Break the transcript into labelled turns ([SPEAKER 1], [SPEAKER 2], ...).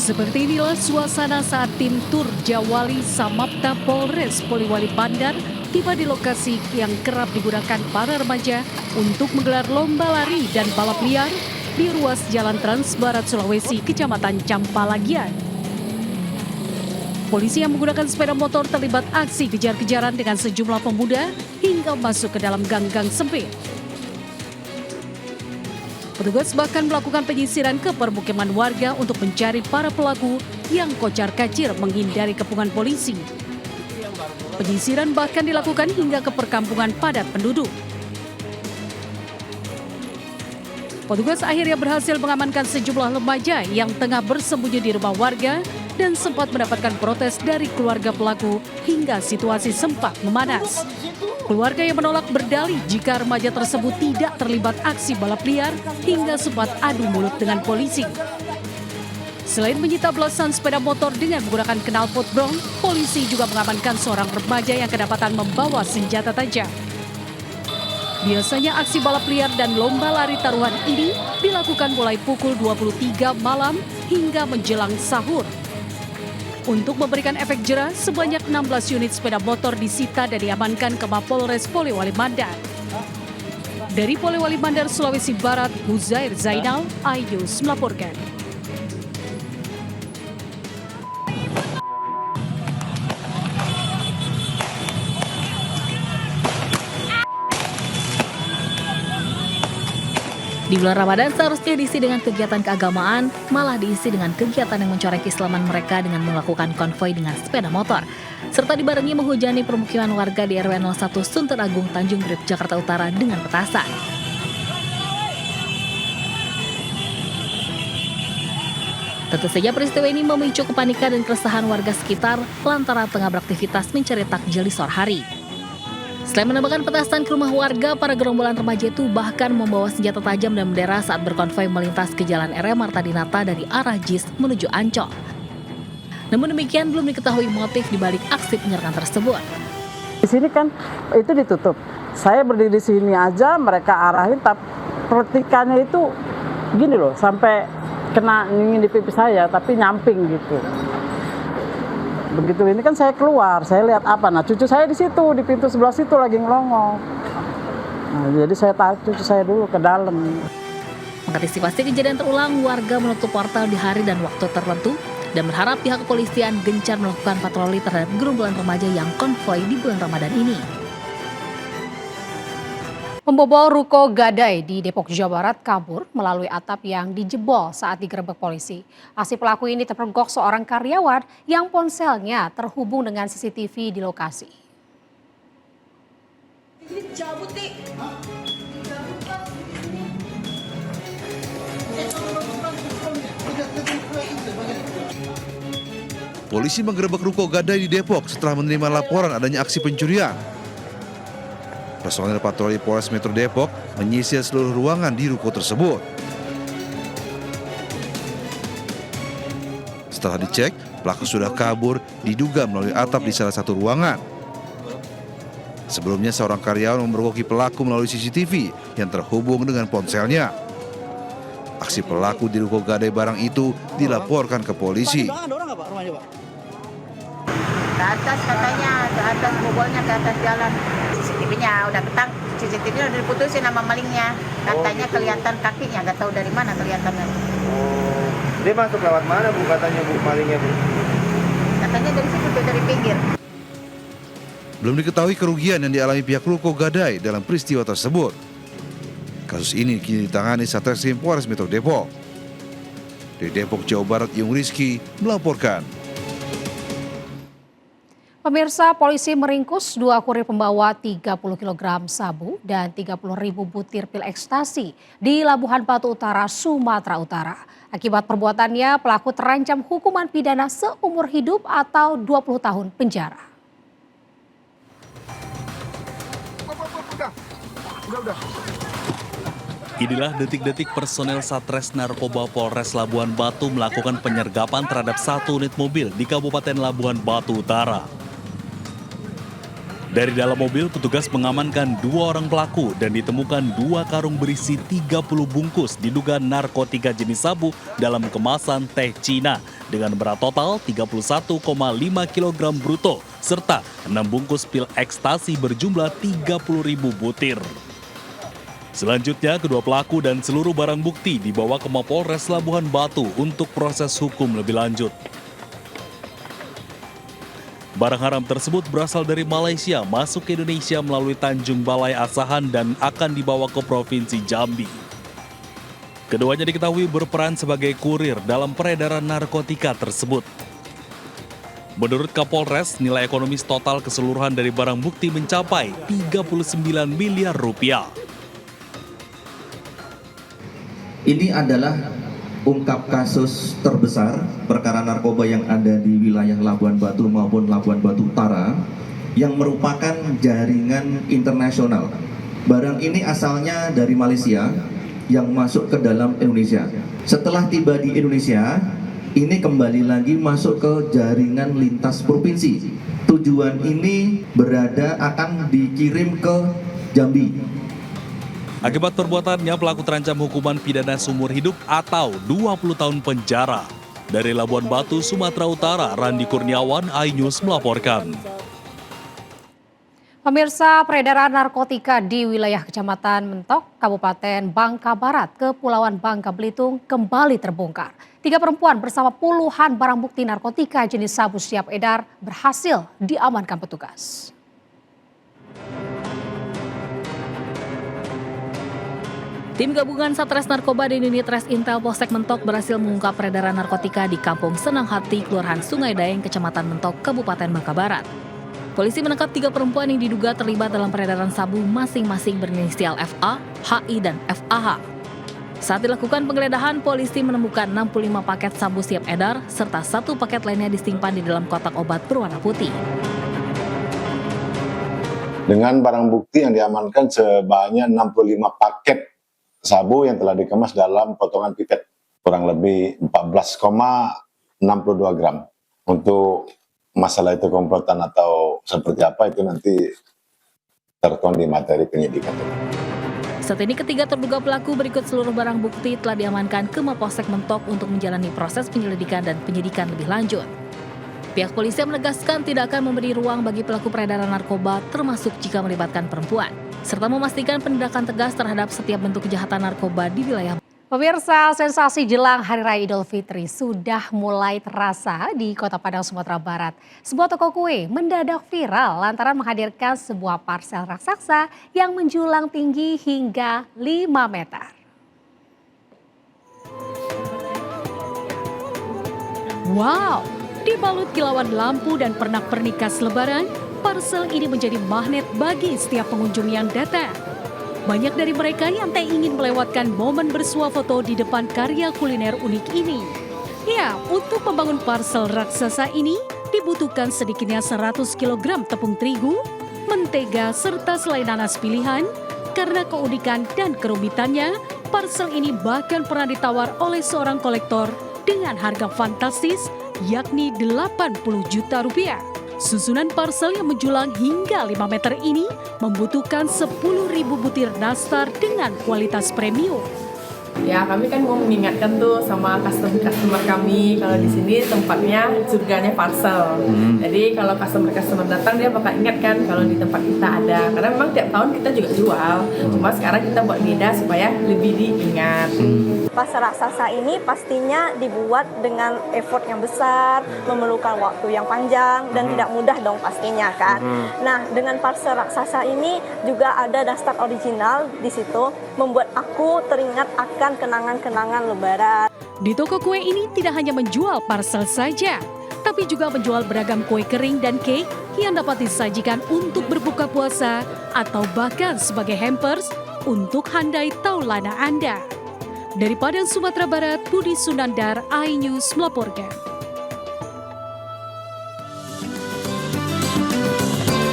[SPEAKER 1] Seperti inilah suasana saat tim Tur Jawali Samapta Polres Poliwali Bandar tiba di lokasi yang kerap digunakan para remaja untuk menggelar lomba lari dan balap liar di ruas Jalan Trans Barat Sulawesi, Kecamatan Campalagian. Polisi yang menggunakan sepeda motor terlibat aksi kejar-kejaran dengan sejumlah pemuda hingga masuk ke dalam gang-gang sempit. Petugas bahkan melakukan penyisiran ke permukiman warga untuk mencari para pelaku yang kocar-kacir menghindari kepungan polisi. Penyisiran bahkan dilakukan hingga ke perkampungan padat penduduk. Petugas akhirnya berhasil mengamankan sejumlah remaja yang tengah bersembunyi di rumah warga dan sempat mendapatkan protes dari keluarga pelaku hingga situasi sempat memanas. Keluarga yang menolak berdalih jika remaja tersebut tidak terlibat aksi balap liar hingga sempat adu mulut dengan polisi. Selain menyita belasan sepeda motor dengan menggunakan knalpot brong, polisi juga mengamankan seorang remaja yang kedapatan membawa senjata tajam. Biasanya aksi balap liar dan lomba lari taruhan ini dilakukan mulai pukul 23 malam hingga menjelang sahur. Untuk memberikan efek jera, sebanyak 16 unit sepeda motor disita dan diamankan ke Mapolres Poliwali Mandar. Dari Poliwali Mandar, Sulawesi Barat, Huzair Zainal, iNews melaporkan.
[SPEAKER 2] Di bulan Ramadan seharusnya diisi dengan kegiatan keagamaan, malah diisi dengan kegiatan yang mencoreng keislaman mereka dengan melakukan konvoi dengan sepeda motor. Serta dibarengi menghujani permukiman warga di RW 01 Sunter Agung, Tanjung Priok, Jakarta Utara dengan petasan. Tentu saja peristiwa ini memicu kepanikan dan keresahan warga sekitar lantaran tengah beraktivitas mencari takjil di sore hari. Selain menembakkan petasan ke rumah warga, para gerombolan remaja itu bahkan membawa senjata tajam dan bendera saat berkonvoi melintas ke Jalan R.M. Marta Dinata dari arah JIS menuju Ancol. Namun demikian belum diketahui motif dibalik aksi penyerangan tersebut.
[SPEAKER 3] Di sini kan itu ditutup. Saya berdiri di sini aja, mereka arahin, tapi pertikannya itu gini loh, sampai kena dingin di pipi saya, tapi nyamping gitu. Begitu ini kan saya keluar, saya lihat apa, nah cucu saya di situ, di pintu sebelah situ lagi ngelongok. Nah, jadi saya tarik cucu saya dulu ke dalam.
[SPEAKER 2] Mengantisipasi kejadian terulang, warga menutup portal di hari dan waktu tertentu dan berharap pihak kepolisian gencar melakukan patroli terhadap gerombolan remaja yang konvoi di bulan Ramadan ini.
[SPEAKER 4] Pembobol ruko Gadai di Depok, Jawa Barat kabur melalui atap yang dijebol saat digerebek polisi. Aksi pelaku ini terpergok seorang karyawan yang ponselnya terhubung dengan CCTV di lokasi.
[SPEAKER 5] Polisi menggerebek ruko Gadai di Depok setelah menerima laporan adanya aksi pencurian. Personel patroli Polres Metro Depok menyisir seluruh ruangan di ruko tersebut. Setelah dicek, pelaku sudah kabur diduga melalui atap di salah satu ruangan. Sebelumnya seorang karyawan memergoki pelaku melalui CCTV yang terhubung dengan ponselnya. Aksi pelaku di ruko Gadai barang itu dilaporkan ke polisi.
[SPEAKER 6] Ke atas katanya, ke atas bobolnya, ke atas jalan. CCTV-nya udah ketang, CCTV-nya udah diputusin sama malingnya. Katanya kelihatan kakinya, gak tahu dari mana kelihatannya.
[SPEAKER 7] Oh, dia masuk lewat mana Bu katanya Bu malingnya Bu?
[SPEAKER 6] Katanya dari situ tuh, dari pinggir.
[SPEAKER 5] Belum diketahui kerugian yang dialami pihak ruko Gadai dalam peristiwa tersebut. Kasus ini kini ditangani Satreskrim Polres Metro Depok. Di Depok, Jawa Barat, Yung Rizky melaporkan.
[SPEAKER 4] Pemirsa, polisi meringkus 2 kurir pembawa 30 kg sabu dan 30.000 butir pil ekstasi di Labuhan Batu Utara, Sumatera Utara. Akibat perbuatannya, pelaku terancam hukuman pidana seumur hidup atau 20 tahun penjara.
[SPEAKER 8] Inilah detik-detik personel Satres Narkoba Polres Labuhan Batu melakukan penyergapan terhadap 1 unit mobil di Kabupaten Labuhan Batu Utara. Dari dalam mobil, petugas mengamankan 2 orang pelaku dan ditemukan 2 karung berisi 30 bungkus diduga narkotika jenis sabu dalam kemasan teh Cina dengan berat total 31,5 kg bruto serta 6 bungkus pil ekstasi berjumlah 30.000 butir. Selanjutnya, kedua pelaku dan seluruh barang bukti dibawa ke Mapolres Labuhan Batu untuk proses hukum lebih lanjut. Barang haram tersebut berasal dari Malaysia masuk ke Indonesia melalui Tanjung Balai Asahan dan akan dibawa ke Provinsi Jambi. Keduanya diketahui berperan sebagai kurir dalam peredaran narkotika tersebut. Menurut Kapolres, nilai ekonomis total keseluruhan dari barang bukti mencapai 39 miliar rupiah.
[SPEAKER 9] Ini adalah ungkap kasus terbesar perkara narkoba yang ada di wilayah Labuan Batu maupun Labuan Batu Utara yang merupakan jaringan internasional. Barang ini asalnya dari Malaysia yang masuk ke dalam Indonesia. Setelah tiba di Indonesia, ini kembali lagi masuk ke jaringan lintas provinsi. Tujuan ini akan dikirim ke Jambi.
[SPEAKER 8] Akibat perbuatannya, pelaku terancam hukuman pidana seumur hidup atau 20 tahun penjara. Dari Labuan Batu, Sumatera Utara, Randi Kurniawan, iNews melaporkan.
[SPEAKER 4] Pemirsa, peredaran narkotika di wilayah Kecamatan Mentok, Kabupaten Bangka Barat, Kepulauan Bangka Belitung kembali terbongkar. 3 perempuan bersama puluhan barang bukti narkotika jenis sabu siap edar berhasil diamankan petugas.
[SPEAKER 2] Tim gabungan Satres Narkoba dan Unit Res Intel Polsek Mentok berhasil mengungkap peredaran narkotika di Kampung Senang Hati, Kelurahan Sungai Daeng, Kecamatan Mentok, Kabupaten Bangka Barat. Polisi menangkap 3 perempuan yang diduga terlibat dalam peredaran sabu masing-masing berinisial FA, HI, dan FAH. Saat dilakukan penggeledahan, polisi menemukan 65 paket sabu siap edar serta 1 paket lainnya disimpan di dalam kotak obat berwarna putih.
[SPEAKER 10] Dengan barang bukti yang diamankan sebanyak 65 paket sabu yang telah dikemas dalam potongan pipet kurang lebih 14,62 gram. Untuk masalah itu komplotan atau seperti apa itu nanti tertuang di materi penyidikan.
[SPEAKER 2] Saat ini ketiga terduga pelaku berikut seluruh barang bukti telah diamankan ke Mapolsek Mentok untuk menjalani proses penyelidikan dan penyidikan lebih lanjut. Pihak polisi menegaskan tidak akan memberi ruang bagi pelaku peredaran narkoba termasuk jika melibatkan perempuan, serta memastikan penindakan tegas terhadap setiap bentuk kejahatan narkoba di wilayah.
[SPEAKER 4] Pemirsa, sensasi jelang Hari Raya Idul Fitri sudah mulai terasa di Kota Padang, Sumatera Barat. Sebuah toko kue mendadak viral lantaran menghadirkan sebuah parsel raksasa yang menjulang tinggi hingga 5 meter.
[SPEAKER 1] Wow, dibalut kilauan lampu dan pernak-pernik khas Lebaran, parsel ini menjadi magnet bagi setiap pengunjung yang datang. Banyak dari mereka yang tak ingin melewatkan momen bersuah foto di depan karya kuliner unik ini. Ya, untuk membangun parsel raksasa ini dibutuhkan sedikitnya 100 kg tepung terigu, mentega, serta selai nanas pilihan. Karena keunikan dan kerumitannya, parsel ini bahkan pernah ditawar oleh seorang kolektor dengan harga fantastis, yakni 80 juta rupiah. Susunan parsel yang menjulang hingga 5 meter ini membutuhkan 10.000 butir nastar dengan kualitas premium.
[SPEAKER 11] Ya, kami kan mau mengingatkan tuh sama customer kami kalau di sini tempatnya surganya parsel. Jadi kalau customer datang dia bakal ingat kan kalau di tempat kita ada. Karena memang tiap tahun kita juga jual. Cuma sekarang kita buat beda supaya lebih diingat.
[SPEAKER 12] Parsel raksasa ini pastinya dibuat dengan effort yang besar, memerlukan waktu yang panjang dan tidak mudah dong pastinya kan. Nah, dengan parsel raksasa ini juga ada nastar original di situ, membuat aku teringat akan kenangan-kenangan Lebaran.
[SPEAKER 1] Di toko kue ini tidak hanya menjual parsel saja, tapi juga menjual beragam kue kering dan cake yang dapat disajikan untuk berbuka puasa atau bahkan sebagai hampers untuk handai taulana Anda. Dari Padang, Sumatera Barat, Budi Sunandar, iNews melaporkan.